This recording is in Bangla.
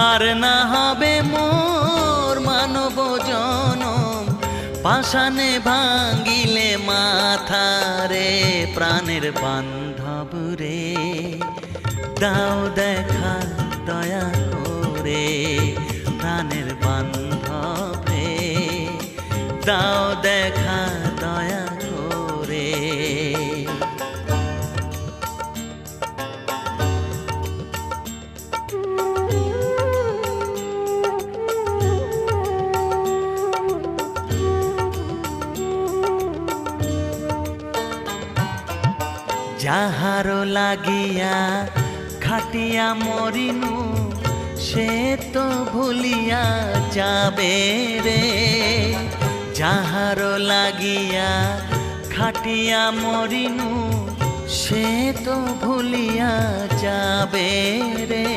আর না হবে মোর মানব জনম, পাষাণে ভাঙ্গিলে মাথা রে। প্রাণের বান্ধব রে, দাও দেখা দয়া করে। প্রাণের বান্ধব রে, দাও দেখা দয়া করে। যাহারো লাগিয়া খাটিয়া মরিনু, সে তো ভুলিয়া যাবে রে। যাহারো লাগিয়া খাটিয়া মরিনু, সে তো ভুলিয়া যাবে রে।